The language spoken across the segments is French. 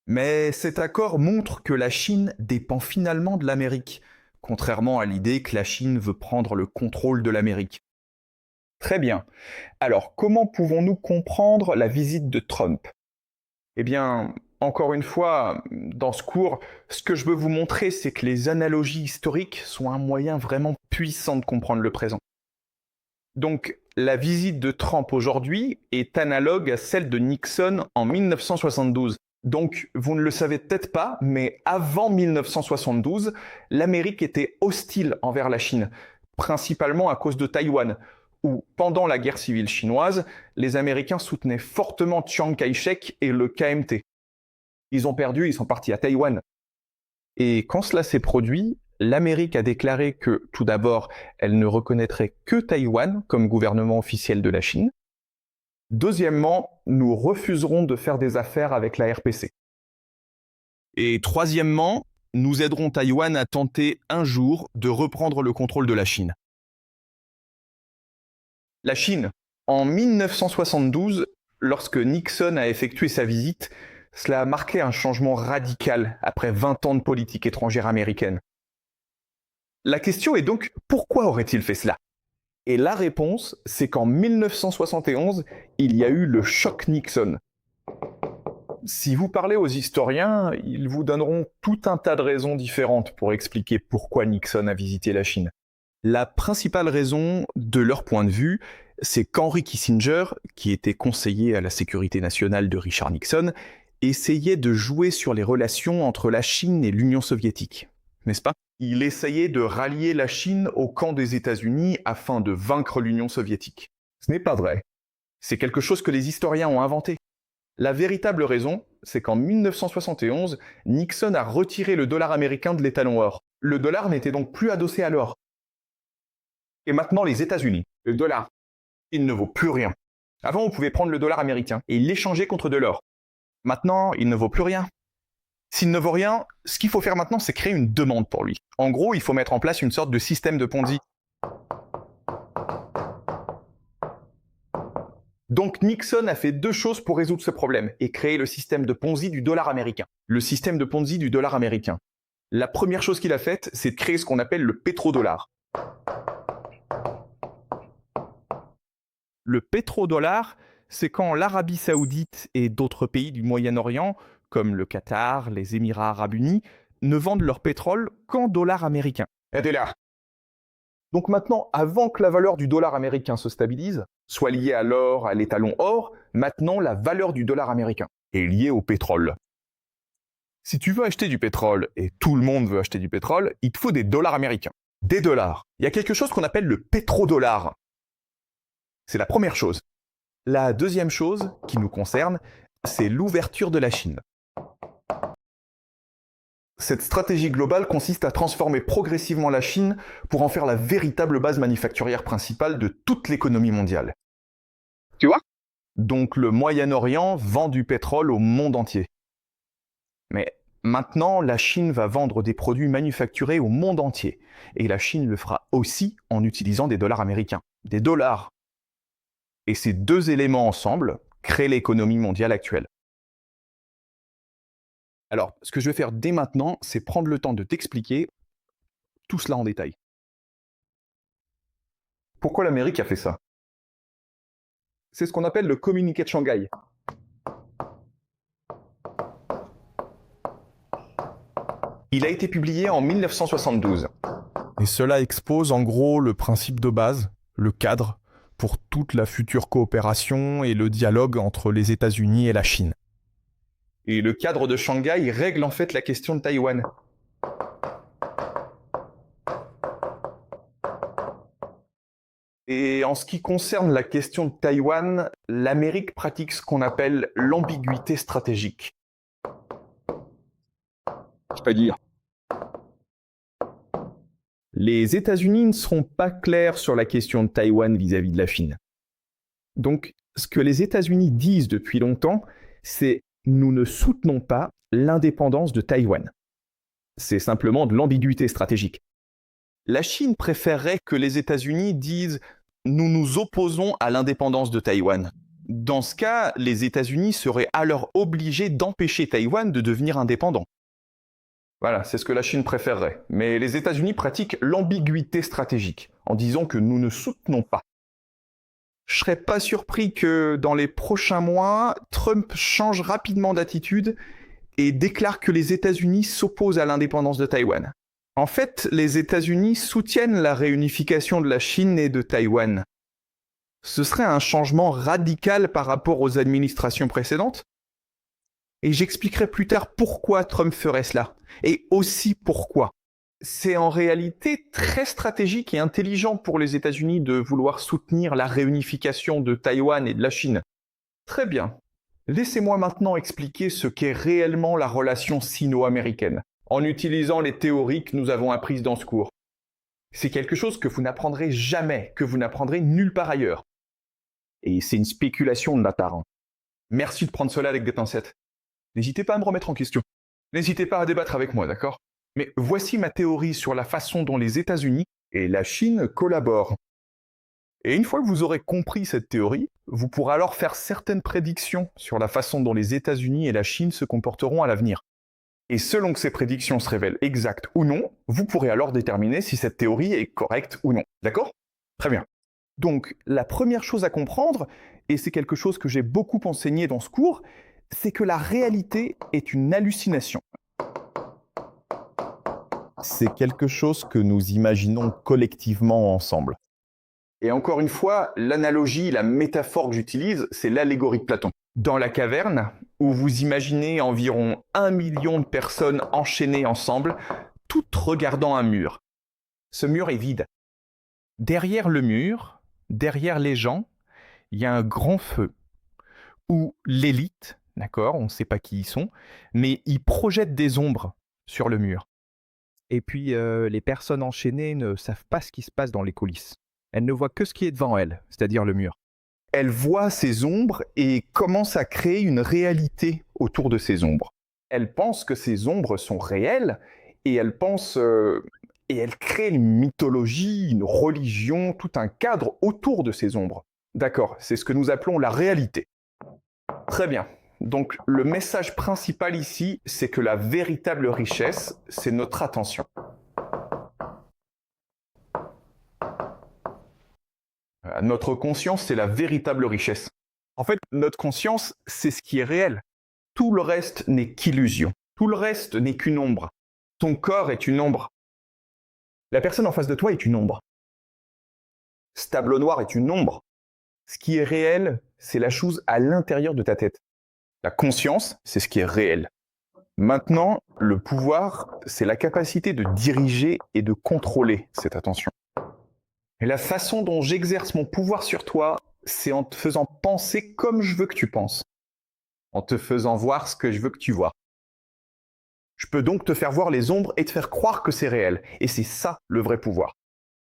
Mais cet accord montre que la Chine dépend finalement de l'Amérique, contrairement à l'idée que la Chine veut prendre le contrôle de l'Amérique. Très bien. Alors, comment pouvons-nous comprendre la visite de Trump? Eh bien, encore une fois, dans ce cours, ce que je veux vous montrer, c'est que les analogies historiques sont un moyen vraiment puissant de comprendre le présent. Donc, la visite de Trump aujourd'hui est analogue à celle de Nixon en 1972. Donc, vous ne le savez peut-être pas, mais avant 1972, l'Amérique était hostile envers la Chine, principalement à cause de Taïwan, où, pendant la guerre civile chinoise, les Américains soutenaient fortement Chiang Kai-shek et le KMT. Ils ont perdu, ils sont partis à Taïwan. Et quand cela s'est produit, l'Amérique a déclaré que, tout d'abord, elle ne reconnaîtrait que Taïwan comme gouvernement officiel de la Chine. Deuxièmement, nous refuserons de faire des affaires avec la RPC. Et troisièmement, nous aiderons Taïwan à tenter un jour de reprendre le contrôle de la Chine. La Chine, en 1972, lorsque Nixon a effectué sa visite, cela a marqué un changement radical après 20 ans de politique étrangère américaine. La question est donc, pourquoi aurait-il fait cela? Et la réponse, c'est qu'en 1971, il y a eu le choc Nixon. Si vous parlez aux historiens, ils vous donneront tout un tas de raisons différentes pour expliquer pourquoi Nixon a visité la Chine. La principale raison, de leur point de vue, c'est qu'Henry Kissinger, qui était conseiller à la sécurité nationale de Richard Nixon, essayait de jouer sur les relations entre la Chine et l'Union soviétique, n'est-ce pas? Il essayait de rallier la Chine au camp des États-Unis afin de vaincre l'Union soviétique. Ce n'est pas vrai. C'est quelque chose que les historiens ont inventé. La véritable raison, c'est qu'en 1971, Nixon a retiré le dollar américain de l'étalon or. Le dollar n'était donc plus adossé à l'or. Et maintenant, les États-Unis, le dollar, il ne vaut plus rien. Avant, on pouvait prendre le dollar américain et l'échanger contre de l'or. Maintenant, il ne vaut plus rien. S'il ne vaut rien, ce qu'il faut faire maintenant, c'est créer une demande pour lui. En gros, il faut mettre en place une sorte de système de Ponzi. Donc Nixon a fait deux choses pour résoudre ce problème et créer le système de Ponzi du dollar américain. Le système de Ponzi du dollar américain. La première chose qu'il a faite, c'est de créer ce qu'on appelle le pétrodollar. Le pétrodollar, c'est quand l'Arabie Saoudite et d'autres pays du Moyen-Orient, comme le Qatar, les Émirats Arabes Unis, ne vendent leur pétrole qu'en dollars américains. Donc maintenant, avant que la valeur du dollar américain se stabilise, soit liée à l'or, à l'étalon or, maintenant la valeur du dollar américain est liée au pétrole. Si tu veux acheter du pétrole, et tout le monde veut acheter du pétrole, il te faut des dollars américains. Des dollars. Il y a quelque chose qu'on appelle le pétrodollar. C'est la première chose. La deuxième chose qui nous concerne, c'est l'ouverture de la Chine. Cette stratégie globale consiste à transformer progressivement la Chine pour en faire la véritable base manufacturière principale de toute l'économie mondiale. Tu vois? Donc le Moyen-Orient vend du pétrole au monde entier. Mais maintenant, la Chine va vendre des produits manufacturés au monde entier. Et la Chine le fera aussi en utilisant des dollars américains. Des dollars. Et ces deux éléments ensemble créent l'économie mondiale actuelle. Alors, ce que je vais faire dès maintenant, c'est prendre le temps de t'expliquer tout cela en détail. Pourquoi l'Amérique a fait ça? C'est ce qu'on appelle le communiqué de Shanghai. Il a été publié en 1972. Et cela expose en gros le principe de base, le cadre, pour toute la future coopération et le dialogue entre les États-Unis et la Chine. Et le cadre de Shanghai règle en fait la question de Taïwan. Et en ce qui concerne la question de Taïwan, l'Amérique pratique ce qu'on appelle l'ambiguïté stratégique. C'est-à-dire, les États-Unis ne seront pas clairs sur la question de Taïwan vis-à-vis de la Chine. Donc, ce que les États-Unis disent depuis longtemps, c'est « nous ne soutenons pas l'indépendance de Taïwan ». C'est simplement de l'ambiguïté stratégique. La Chine préférerait que les États-Unis disent « nous nous opposons à l'indépendance de Taïwan ». Dans ce cas, les États-Unis seraient alors obligés d'empêcher Taïwan de devenir indépendant. Voilà, c'est ce que la Chine préférerait. Mais les États-Unis pratiquent l'ambiguïté stratégique, en disant que nous ne soutenons pas. Je serais pas surpris que dans les prochains mois, Trump change rapidement d'attitude et déclare que les États-Unis s'opposent à l'indépendance de Taïwan. En fait, les États-Unis soutiennent la réunification de la Chine et de Taïwan. Ce serait un changement radical par rapport aux administrations précédentes. Et j'expliquerai plus tard pourquoi Trump ferait cela. Et aussi pourquoi. C'est en réalité très stratégique et intelligent pour les États-Unis de vouloir soutenir la réunification de Taïwan et de la Chine. Très bien. Laissez-moi maintenant expliquer ce qu'est réellement la relation sino-américaine, en utilisant les théories que nous avons apprises dans ce cours. C'est quelque chose que vous n'apprendrez jamais, que vous n'apprendrez nulle part ailleurs. Et c'est une spéculation de la part. Merci de prendre cela avec des pincettes. N'hésitez pas à me remettre en question. N'hésitez pas à débattre avec moi, d'accord ? Mais voici ma théorie sur la façon dont les États-Unis et la Chine collaborent. Et une fois que vous aurez compris cette théorie, vous pourrez alors faire certaines prédictions sur la façon dont les États-Unis et la Chine se comporteront à l'avenir. Et selon que ces prédictions se révèlent exactes ou non, vous pourrez alors déterminer si cette théorie est correcte ou non. D'accord ? Très bien. Donc, la première chose à comprendre, et c'est quelque chose que j'ai beaucoup enseigné dans ce cours, c'est que la réalité est une hallucination. C'est quelque chose que nous imaginons collectivement ensemble. Et encore une fois, l'analogie, la métaphore que j'utilise, c'est l'allégorie de Platon. Dans la caverne, où vous imaginez environ 1 million de personnes enchaînées ensemble, toutes regardant un mur. Ce mur est vide. Derrière le mur, derrière les gens, il y a un grand feu, où l'élite, d'accord, on ne sait pas qui ils sont, mais ils projettent des ombres sur le mur. Et puis, les personnes enchaînées ne savent pas ce qui se passe dans les coulisses. Elles ne voient que ce qui est devant elles, c'est-à-dire le mur. Elles voient ces ombres et commencent à créer une réalité autour de ces ombres. Elles pensent que ces ombres sont réelles et elles pensent... et elles créent une mythologie, une religion, tout un cadre autour de ces ombres. D'accord, c'est ce que nous appelons la réalité. Très bien. Donc le message principal ici, c'est que la véritable richesse, c'est notre attention. Notre conscience, c'est la véritable richesse. En fait, notre conscience, c'est ce qui est réel. Tout le reste n'est qu'illusion. Tout le reste n'est qu'une ombre. Ton corps est une ombre. La personne en face de toi est une ombre. Ce tableau noir est une ombre. Ce qui est réel, c'est la chose à l'intérieur de ta tête. La conscience, c'est ce qui est réel. Maintenant, le pouvoir, c'est la capacité de diriger et de contrôler cette attention. Et la façon dont j'exerce mon pouvoir sur toi, c'est en te faisant penser comme je veux que tu penses. En te faisant voir ce que je veux que tu vois. Je peux donc te faire voir les ombres et te faire croire que c'est réel. Et c'est ça le vrai pouvoir.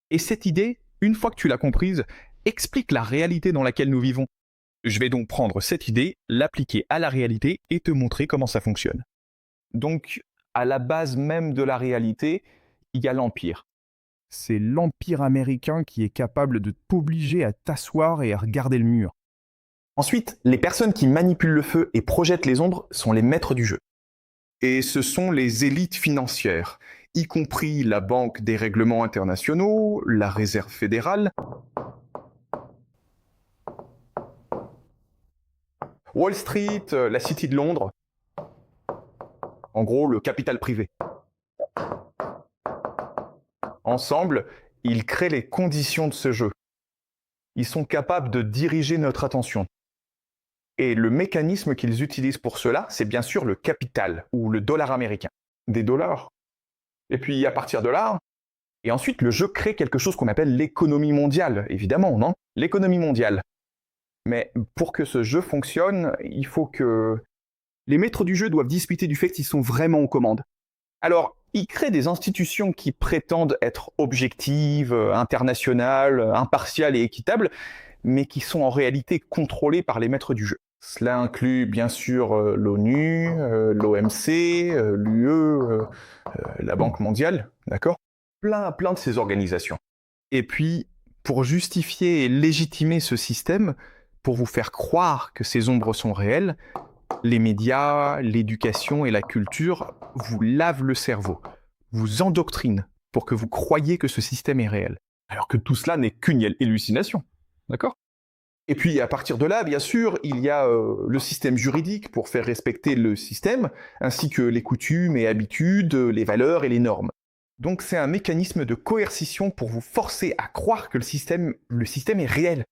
Et cette idée, une fois que tu l'as comprise, explique la réalité dans laquelle nous vivons. Je vais donc prendre cette idée, l'appliquer à la réalité et te montrer comment ça fonctionne. Donc, à la base même de la réalité, il y a l'Empire. C'est l'Empire américain qui est capable de t'obliger à t'asseoir et à regarder le mur. Ensuite, les personnes qui manipulent le feu et projettent les ombres sont les maîtres du jeu. Et ce sont les élites financières, y compris la Banque des règlements internationaux, la Réserve fédérale, Wall Street, la City de Londres, en gros le capital privé. Ensemble, ils créent les conditions de ce jeu. Ils sont capables de diriger notre attention. Et le mécanisme qu'ils utilisent pour cela, c'est bien sûr le capital, ou le dollar américain. Des dollars. Et puis à partir de là, et ensuite le jeu crée quelque chose qu'on appelle l'économie mondiale, évidemment, non ? L'économie mondiale. Mais pour que ce jeu fonctionne, il faut que... Les maîtres du jeu doivent discuter du fait qu'ils sont vraiment aux commandes. Alors, ils créent des institutions qui prétendent être objectives, internationales, impartiales et équitables, mais qui sont en réalité contrôlées par les maîtres du jeu. Cela inclut bien sûr l'ONU, l'OMC, l'UE, la Banque mondiale, d'accord ? Plein de ces organisations. Et puis, pour justifier et légitimer ce système, pour vous faire croire que ces ombres sont réelles, les médias, l'éducation et la culture vous lavent le cerveau, vous endoctrinent pour que vous croyiez que ce système est réel. Alors que tout cela n'est qu'une hallucination. D'accord ? Et puis à partir de là, bien sûr, il y a le système juridique pour faire respecter le système, ainsi que les coutumes et habitudes, les valeurs et les normes. Donc c'est un mécanisme de coercition pour vous forcer à croire que le système est réel.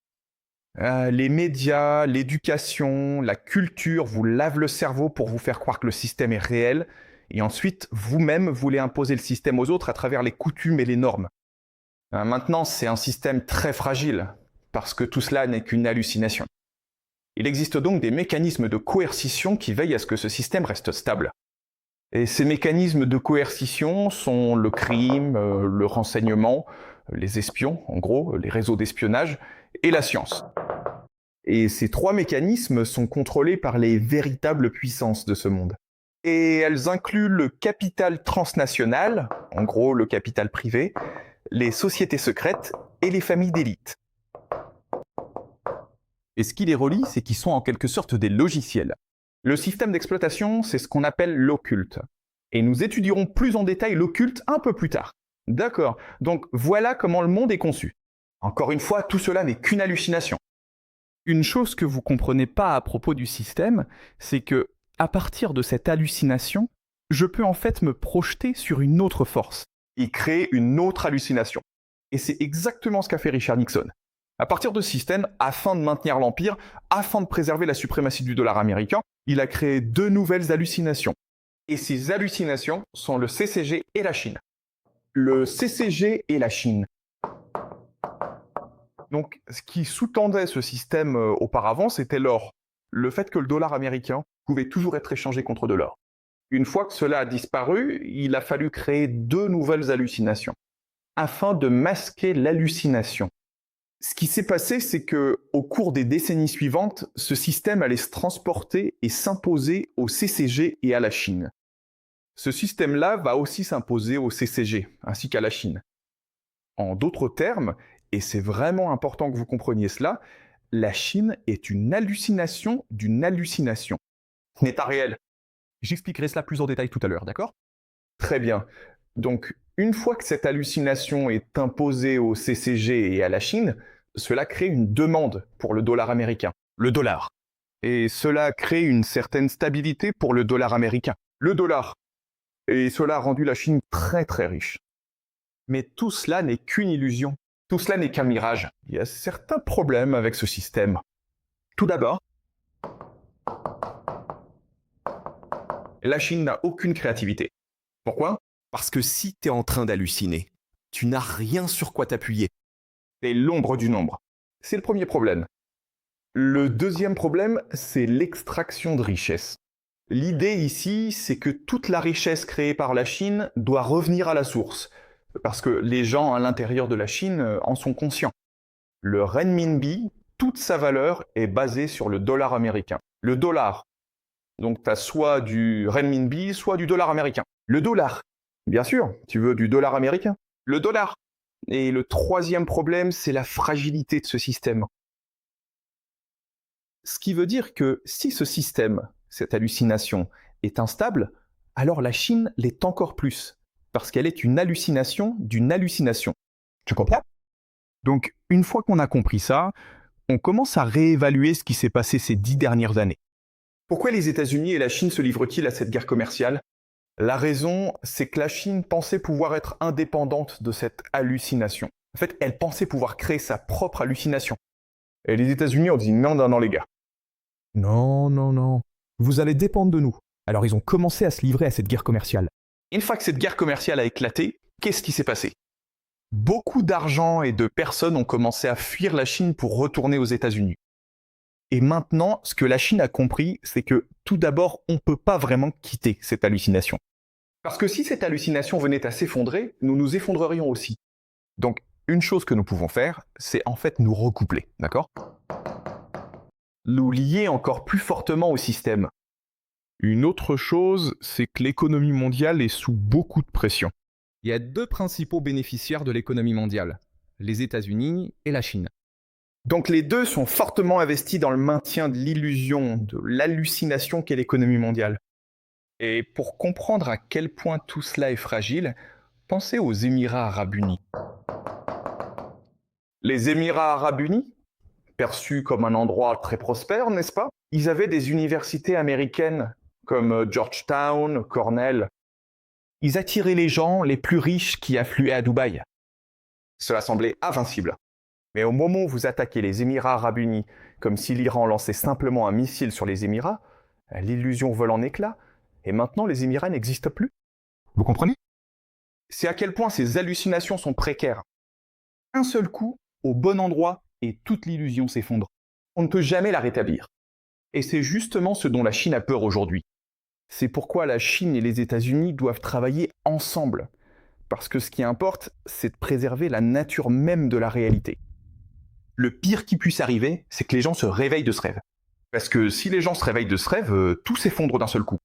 Les médias, l'éducation, la culture vous lavent le cerveau pour vous faire croire que le système est réel, et ensuite vous-même voulez imposer le système aux autres à travers les coutumes et les normes. Maintenant, c'est un système très fragile, parce que tout cela n'est qu'une hallucination. Il existe donc des mécanismes de coercition qui veillent à ce que ce système reste stable. Et ces mécanismes de coercition sont le crime, le renseignement, les espions, en gros, les réseaux d'espionnage, et la science. Et ces trois mécanismes sont contrôlés par les véritables puissances de ce monde. Et elles incluent le capital transnational, en gros le capital privé, les sociétés secrètes et les familles d'élite. Et ce qui les relie, c'est qu'ils sont en quelque sorte des logiciels. Le système d'exploitation, c'est ce qu'on appelle l'occulte. Et nous étudierons plus en détail l'occulte un peu plus tard. D'accord, donc voilà comment le monde est conçu. Encore une fois, tout cela n'est qu'une hallucination. Une chose que vous comprenez pas à propos du système, c'est que, à partir de cette hallucination, je peux en fait me projeter sur une autre force et créer une autre hallucination. Et c'est exactement ce qu'a fait Richard Nixon. À partir de ce système, afin de maintenir l'Empire, afin de préserver la suprématie du dollar américain, il a créé deux nouvelles hallucinations. Et ces hallucinations sont le CCG et la Chine. Le CCG et la Chine. Donc, ce qui sous-tendait ce système auparavant, c'était l'or. Le fait que le dollar américain pouvait toujours être échangé contre de l'or. Une fois que cela a disparu, il a fallu créer deux nouvelles hallucinations, afin de masquer l'hallucination. Ce qui s'est passé, c'est que, au cours des décennies suivantes, ce système allait se transporter et s'imposer au CCG et à la Chine. Ce système-là va aussi s'imposer au CCG, ainsi qu'à la Chine. En d'autres termes, et c'est vraiment important que vous compreniez cela, la Chine est une hallucination d'une hallucination. Ce n'est pas réel. J'expliquerai cela plus en détail tout à l'heure, d'accord ? Très bien. Donc, une fois que cette hallucination est imposée au CCG et à la Chine, cela crée une demande pour le dollar américain, le dollar. Et cela crée une certaine stabilité pour le dollar américain, le dollar. Et cela a rendu la Chine très très riche. Mais tout cela n'est qu'une illusion. Tout cela n'est qu'un mirage. Il y a certains problèmes avec ce système. Tout d'abord, la Chine n'a aucune créativité. Pourquoi ? Parce que si tu es en train d'halluciner, tu n'as rien sur quoi t'appuyer. C'est l'ombre du nombre. C'est le premier problème. Le deuxième problème, c'est l'extraction de richesse. L'idée ici, c'est que toute la richesse créée par la Chine doit revenir à la source, parce que les gens à l'intérieur de la Chine en sont conscients. Le renminbi, toute sa valeur est basée sur le dollar américain. Le dollar. Donc tu as soit du renminbi, soit du dollar américain. Le dollar. Bien sûr, tu veux du dollar américain. Le dollar. Et le troisième problème, c'est la fragilité de ce système. Ce qui veut dire que si ce système, cette hallucination, est instable, alors la Chine l'est encore plus, parce qu'elle est une hallucination d'une hallucination. Tu comprends ? Donc, une fois qu'on a compris ça, on commence à réévaluer ce qui s'est passé ces 10 dernières années. Pourquoi les États-Unis et la Chine se livrent-ils à cette guerre commerciale ? La raison, c'est que la Chine pensait pouvoir être indépendante de cette hallucination. En fait, elle pensait pouvoir créer sa propre hallucination. Et les États-Unis ont dit non, les gars. Non. Vous allez dépendre de nous. Alors ils ont commencé à se livrer à cette guerre commerciale. Une fois que cette guerre commerciale a éclaté, qu'est-ce qui s'est passé ? Beaucoup d'argent et de personnes ont commencé à fuir la Chine pour retourner aux États-Unis. Et maintenant, ce que la Chine a compris, c'est que tout d'abord, on ne peut pas vraiment quitter cette hallucination. Parce que si cette hallucination venait à s'effondrer, nous nous effondrerions aussi. Donc, une chose que nous pouvons faire, c'est en fait nous recoupler, d'accord ? Nous lier encore plus fortement au système. Une autre chose, c'est que l'économie mondiale est sous beaucoup de pression. Il y a deux principaux bénéficiaires de l'économie mondiale, les États-Unis et la Chine. Donc les deux sont fortement investis dans le maintien de l'illusion, de l'hallucination qu'est l'économie mondiale. Et pour comprendre à quel point tout cela est fragile, pensez aux Émirats arabes unis. Les Émirats arabes unis, perçus comme un endroit très prospère, n'est-ce pas? Ils avaient des universités américaines comme Georgetown, Cornell. Ils attiraient les gens les plus riches qui affluaient à Dubaï. Cela semblait invincible. Mais au moment où vous attaquez les Émirats arabes unis, comme si l'Iran lançait simplement un missile sur les Émirats, l'illusion vole en éclats, et maintenant les Émirats n'existent plus. Vous comprenez? C'est à quel point ces hallucinations sont précaires. Un seul coup, au bon endroit, et toute l'illusion s'effondre. On ne peut jamais la rétablir. Et c'est justement ce dont la Chine a peur aujourd'hui. C'est pourquoi la Chine et les États-Unis doivent travailler ensemble. Parce que ce qui importe, c'est de préserver la nature même de la réalité. Le pire qui puisse arriver, c'est que les gens se réveillent de ce rêve. Parce que si les gens se réveillent de ce rêve, tout s'effondre d'un seul coup.